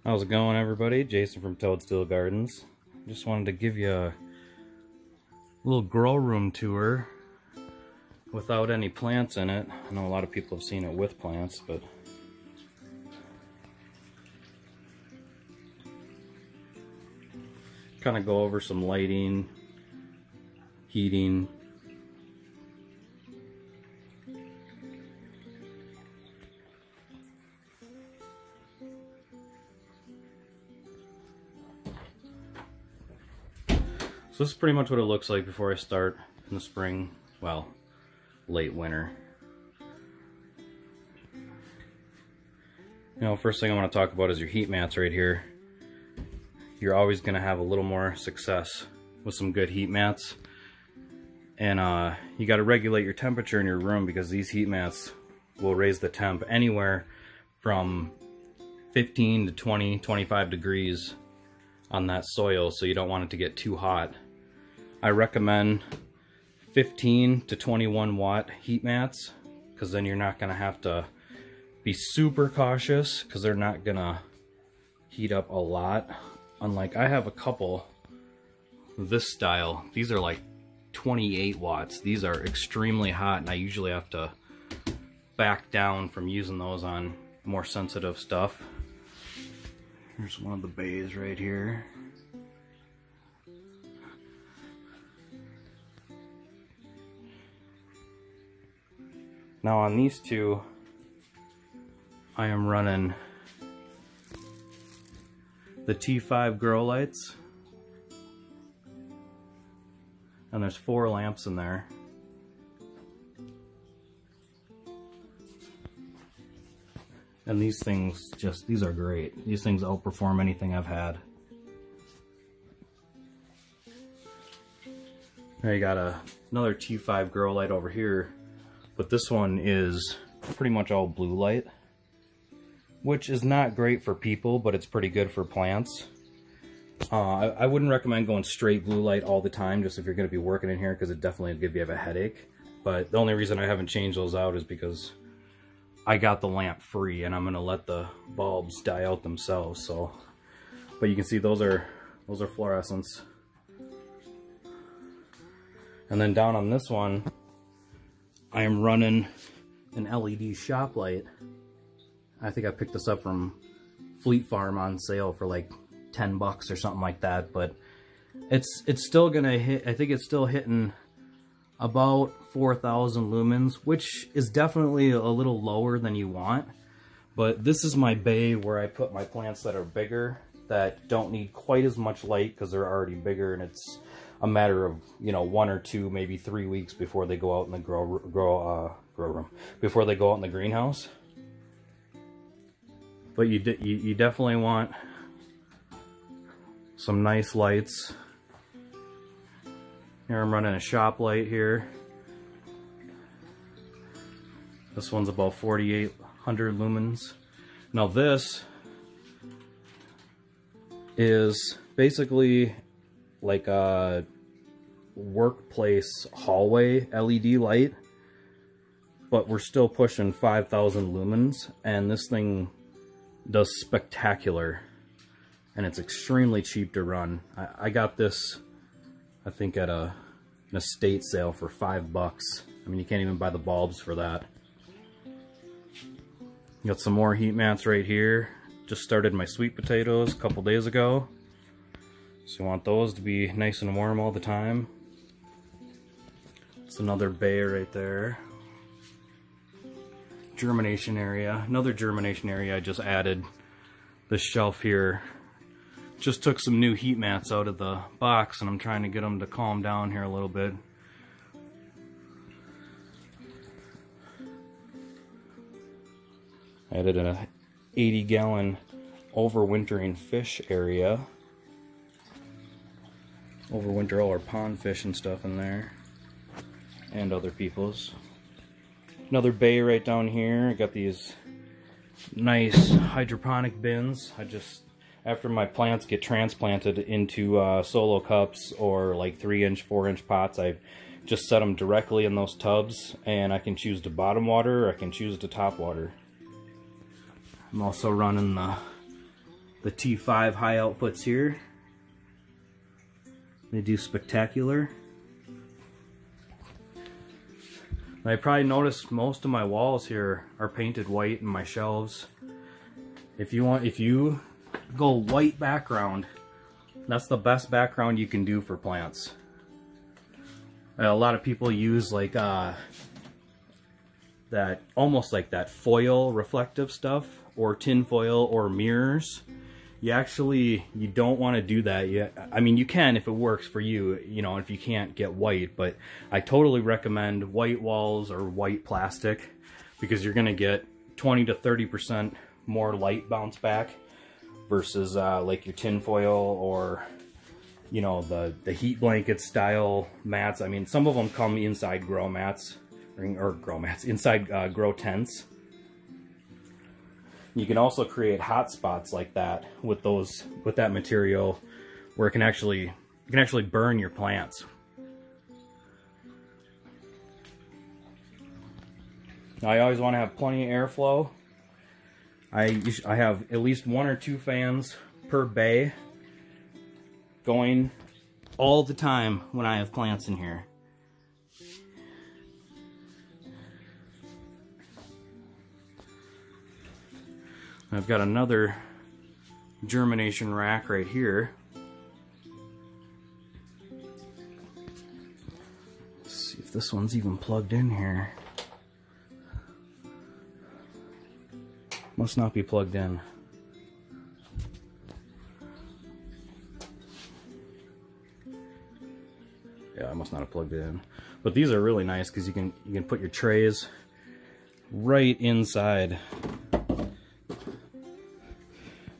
How's it going, everybody? Jason from Toadstool Gardens. Just wanted to give you a little grow room tour without any plants in it. I know a lot of people have seen it with plants, but kind of go over some lighting, heating. So this is pretty much what it looks like before I start in the spring, well, late winter. You know, first thing I want to talk about is your heat mats right here. You're always going to have a little more success with some good heat mats. And you got to regulate your temperature in your room, because these heat mats will raise the temp anywhere from 15 to 20, 25 degrees on that soil, so you don't want it to get too hot. I recommend 15 to 21 watt heat mats, because then you're not going to have to be super cautious, because they're not going to heat up a lot. Unlike, I have a couple this style. These are like 28 watts. These are extremely hot, and I usually have to back down from using those on more sensitive stuff. Here's one of the bays right here. Now on these two, I am running the T5 grow lights, and there's 4 lamps in there. And these things these are great. These things outperform anything I've had. Now you got another T5 grow light over here, but this one is pretty much all blue light, which is not great for people, but it's pretty good for plants. I wouldn't recommend going straight blue light all the time, just if you're going to be working in here, because it definitely will give you a headache. But the only reason I haven't changed those out is because I got the lamp free, and I'm going to let the bulbs die out themselves. So, but you can see those are fluorescents. And then down on this one, I am running an LED shop light. I think I picked this up from Fleet Farm on sale for like 10 bucks or something like that, but it's still gonna hit. I think it's still hitting about 4,000 lumens, which is definitely a little lower than you want. But this is my bay where I put my plants that are bigger, that don't need quite as much light because they're already bigger, and it's a matter of, you know, 1 or 2, maybe 3 weeks before they go out in the grow room, before they go out in the greenhouse. But you definitely want some nice lights. Here I'm running a shop light here. This one's about 4,800 lumens. Now this is basically like a workplace hallway LED light, but we're still pushing 5,000 lumens, and this thing does spectacular, and it's extremely cheap to run. I got this, I think, at an estate sale for 5 bucks. I mean, you can't even buy the bulbs for that. Got some more heat mats right here. Just started my sweet potatoes a couple days ago, so you want those to be nice and warm all the time. It's another bay right there. Germination area. Another germination area I just added. This shelf here. Just took some new heat mats out of the box, and I'm trying to get them to calm down here a little bit. I added an 80-gallon overwintering fish area. Overwinter all our pond fish and stuff in there, and other people's. Another bay right down here. I got these nice hydroponic bins. After my plants get transplanted into solo cups or like 3-inch, 4-inch pots, I just set them directly in those tubs, and I can choose to bottom water or I can choose to top water. I'm also running the the T5 high outputs here. They do spectacular. I probably noticed most of my walls here are painted white and my shelves. If you go white background, that's the best background you can do for plants. A lot of people use like that, almost like that foil reflective stuff, or tin foil or mirrors. You don't want to do that. I mean, you can if it works for you, you know, if you can't get white, but I totally recommend white walls or white plastic, because you're going to get 20 to 30% more light bounce back versus like your tin foil or, you know, the heat blanket style mats. I mean, some of them come inside grow mats, or grow mats, inside grow tents. You can also create hot spots like that with that material, where it can actually burn your plants. Now, I always want to have plenty of airflow. I have at least 1 or 2 fans per bay going all the time when I have plants in here. I've got another germination rack right here. Let's see if this one's even plugged in here. Must not be plugged in. Yeah, I must not have plugged it in. But these are really nice because you can put your trays right inside.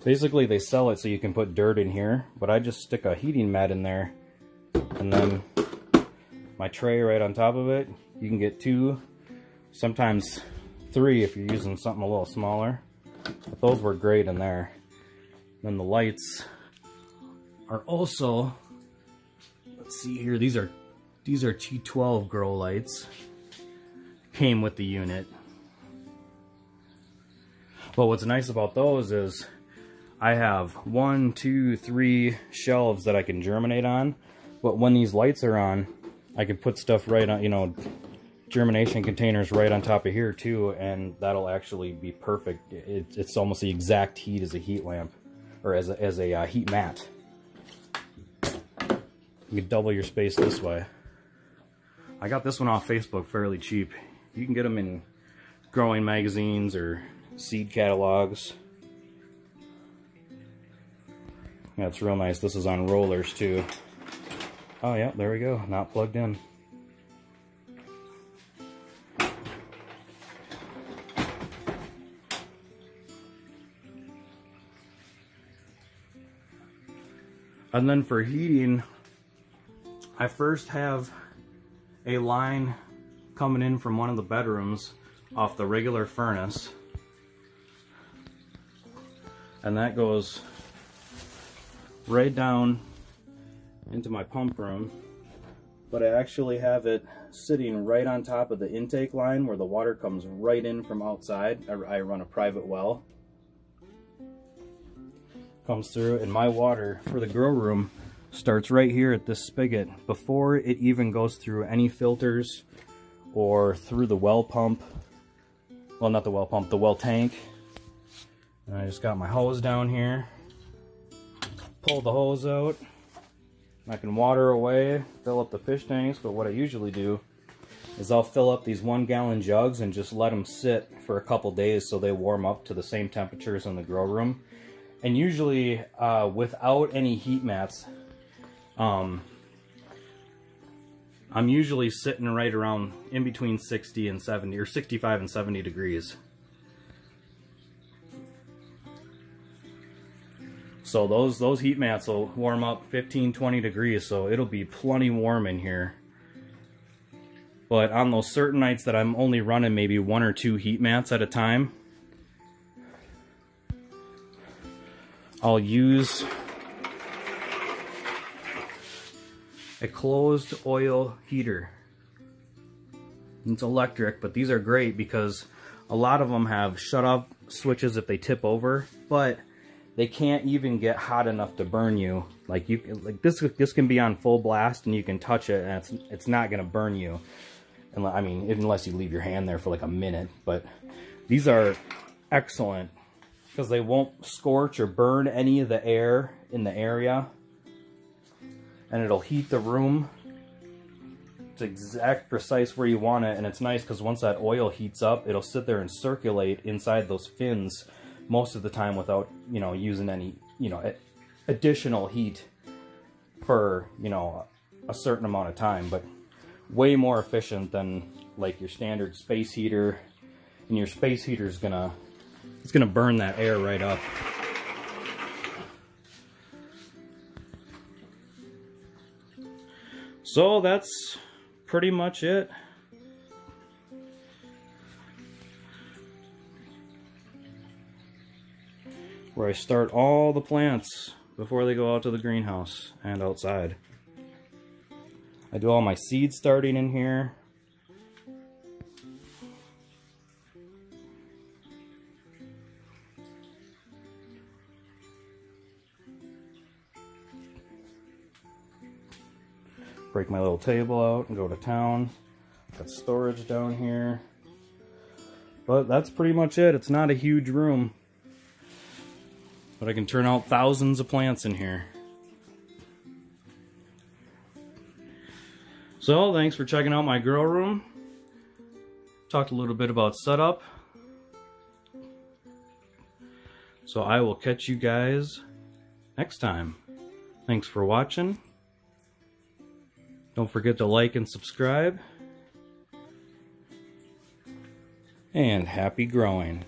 Basically, they sell it so you can put dirt in here, but I just stick a heating mat in there, and then my tray right on top of it. You can get 2, sometimes 3 if you're using something a little smaller. But those work great in there. Then the lights are also, let's see here, these are T12 grow lights. Came with the unit. But what's nice about those is I have 1, 2, 3 shelves that I can germinate on, but when these lights are on, I can put stuff right on, you know, germination containers right on top of here too, and that'll actually be perfect. It's almost the exact heat as a heat lamp, or as a heat mat. You can double your space this way. I got this one off Facebook fairly cheap. You can get them in growing magazines or seed catalogs. Yeah, it's real nice. This is on rollers too. Oh yeah, there we go. Not plugged in. And then for heating, I first have a line coming in from one of the bedrooms off the regular furnace. And that goes right down into my pump room, but I actually have it sitting right on top of the intake line where the water comes right in from outside. I run a private well. Comes through, and my water for the grow room starts right here at this spigot before it even goes through any filters or through the well pump. Well, not the well pump, the well tank. And I just got my hose down here. Pull the hose out. I can water away, fill up the fish tanks, but what I usually do is I'll fill up these 1-gallon jugs and just let them sit for a couple days so they warm up to the same temperatures in the grow room. And usually without any heat mats, I'm usually sitting right around in between 60 and 70, or 65 and 70 degrees. So those heat mats will warm up 15-20 degrees, so it'll be plenty warm in here. But on those certain nights that I'm only running maybe 1 or 2 heat mats at a time, I'll use a closed oil heater. It's electric, but these are great because a lot of them have shut off switches if they tip over, but they can't even get hot enough to burn you. Like this can be on full blast and you can touch it and it's not gonna burn you. And I mean, unless you leave your hand there for like a minute. But these are excellent because they won't scorch or burn any of the air in the area, and it'll heat the room. It's exact precise where you want it, and it's nice because once that oil heats up, it'll sit there and circulate inside those fins most of the time without, you know, using any, you know, additional heat for, you know, a certain amount of time. But way more efficient than like your standard space heater, and your space heater is gonna burn that air right up. So that's pretty much it. Where I start all the plants before they go out to the greenhouse and outside. I do all my seed starting in here. Break my little table out and go to town. Got storage down here. But that's pretty much it. It's not a huge room. But I can turn out thousands of plants in here. So, thanks for checking out my grow room. Talked a little bit about setup. So I will catch you guys next time. Thanks for watching. Don't forget to like and subscribe. And happy growing.